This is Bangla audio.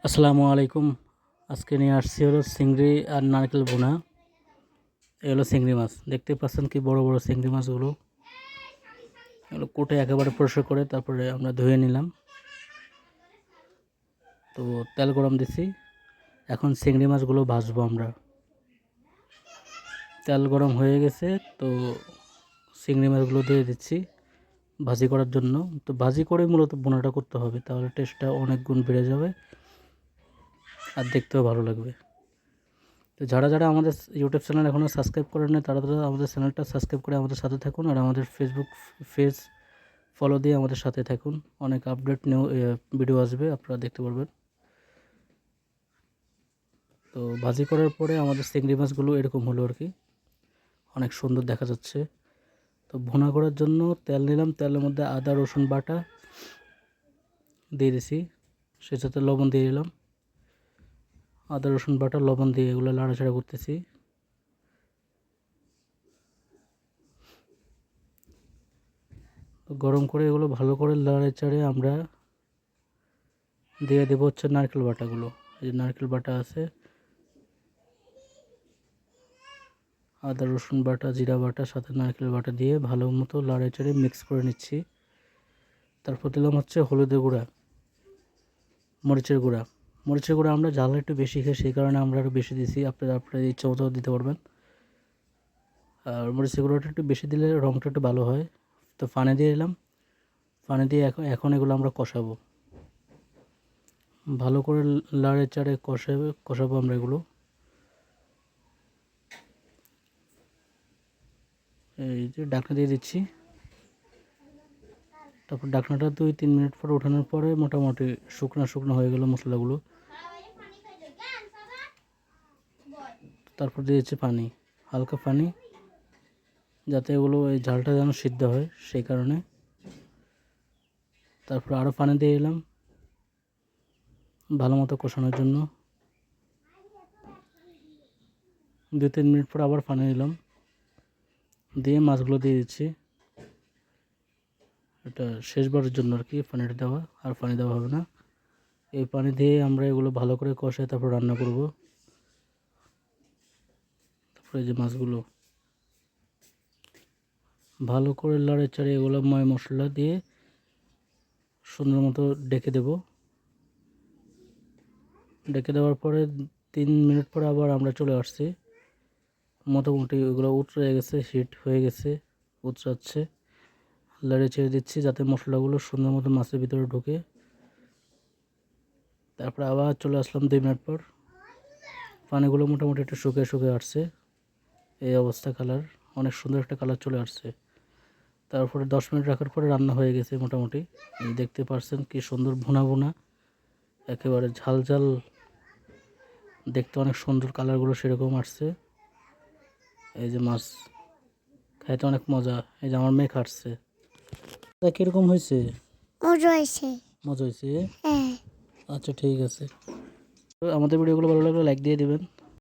আসসালামু আলাইকুম। আজকে নিয়ে আসছি হলো চিংড়ি আর নারকেল ভুনা। এই হলো চিংড়ি মাছ, দেখতে পাচ্ছেন কি বড় বড় চিংড়ি মাছগুলো। এগুলো কুটে একেবারে পরিষ্কার করে তারপরে আমরা ধুয়ে নিলাম। তো তেল গরম দিছি, এখন চিংড়ি মাছগুলো ভাজবো আমরা। তেল গরম হয়ে গেছে, তো চিংড়ি মাছগুলো দিয়ে দিচ্ছি ভাজি করার জন্য। তো ভাজি করে মূলত ভুনাটা করতে হবে, তাহলে টেস্টটা অনেক গুণ বেড়ে যাবে আর দেখতেও ভালো লাগবে। তো যারা যারা আমাদের ইউটিউব চ্যানেল এখনও সাবস্ক্রাইব করেন না, তারা তারা আমাদের চ্যানেলটা সাবস্ক্রাইব করে আমাদের সাথে থাকুন, আর আমাদের ফেসবুক পেজ ফলো দিয়ে আমাদের সাথে থাকুন। অনেক আপডেট নিউ ভিডিও আসবে, আপনারা দেখতে পারবেন। তো ভাজি করার পরে আমাদের চিংড়ি মাছগুলো এরকম হলো আর কি, অনেক সুন্দর দেখা যাচ্ছে। তো ভুনা করার জন্য তেল নিলাম, তেলের মধ্যে আদা রসুন বাটা দিয়ে দিছি, সেই সাথে লবণ দিয়ে দিলাম। আদা রসুন বাটা লবণ দিয়ে এগুলো নাড়াচাড়া করতেছি। তো গরম করে এগুলো ভালো করে নাড়াচাড়ে আমরা দিয়ে দেবো হচ্ছে নারকেল বাটাগুলো। এই যে নারকেল বাটা আছে, আদা রসুন বাটা জিরা বাটা সাথে নারকেল বাটা দিয়ে ভালো মতো নাড়াচাড়ে মিক্স করে নিচ্ছি। তারপর দিলাম হচ্ছে হলুদের গুঁড়া, মরিচের গুঁড়া। মরিচের গুঁড়া আমরা ঝাল একটু বেশি খাই, সেই কারণে আমরা আরও বেশি দিছি, আপনারা ইচ্ছা মতো দিতে পারবেন। আর মরিচের গুঁড়োটা একটু বেশি দিলে রঙটা একটু ভালো হয়। তো পানি দিয়ে দিলাম, পানি দিয়ে এখন এগুলো আমরা কষাবো, ভালো করে নাড়াচাড়ে কষাবো আমরা এগুলো। এই যে ঢাকনা দিয়ে দিচ্ছি, তারপর ঢাকনাটা 2-3 মিনিট পর ওঠানোর পরে মোটামুটি শুকনো শুকনো হয়ে গেল মশলাগুলো। তারপর দিয়েছি পানি, হালকা পানি, যাতে এগুলো এই ঝালটা যেন সিদ্ধ হয় সেই কারণে। তারপর আরও পানি দিয়ে দিলাম ভালো মতো কষানোর জন্য। 2-3 মিনিট পর আবার পানি দিলাম, দিয়ে মাছগুলো দিয়ে দিচ্ছি। এটা শেষবারের জন্য আর কি পানিটা দেওয়া, আর পানি দেওয়া হবে না। এই পানি দিয়ে আমরা এগুলো ভালো করে কষাই তারপর রান্না করব। তারপরে এই যে মাছগুলো ভালো করে নাড়াচাড়ে এগুলো ময় মশলা দিয়ে সুন্দর মতো ডেকে দেব। ডেকে দেওয়ার পরে 3 মিনিট পরে আবার আমরা চলে আসছি। মোটামুটি ওগুলো উতরে গেছে, হিট হয়ে গেছে, উতরাচ্ছে। লাড়ে ছেড়ে দিচ্ছি যাতে মশলাগুলো সুন্দর মতো মাছের ভিতরে ঢুকে। তারপর আবার চলে আসলাম 2 মিনিট পর। পানিগুলো মোটামুটি একটু শুকিয়ে শুকিয়ে আসছে, এই অবস্থা। কালার অনেক সুন্দর একটা কালার চলে আসছে। তারপরে 10 মিনিট রাখার পরে রান্না হয়ে গেছে মোটামুটি। দেখতে পাচ্ছেন কি সুন্দর ভুনা ভুনা, একেবারে ঝাল ঝাল, দেখতে অনেক সুন্দর, কালারগুলো সেরকম আসছে। এই যে মাছ খাইতে অনেক মজা, এই যে আমার মেয়ে খাচ্ছে। তা কীরকম হয়েছে? মজা হয়েছে। মজা হয়েছে? হ্যাঁ। আচ্ছা ঠিক আছে। তো আমাদের ভিডিওগুলো ভালো লাগলে লাইক দিয়ে দেবেন।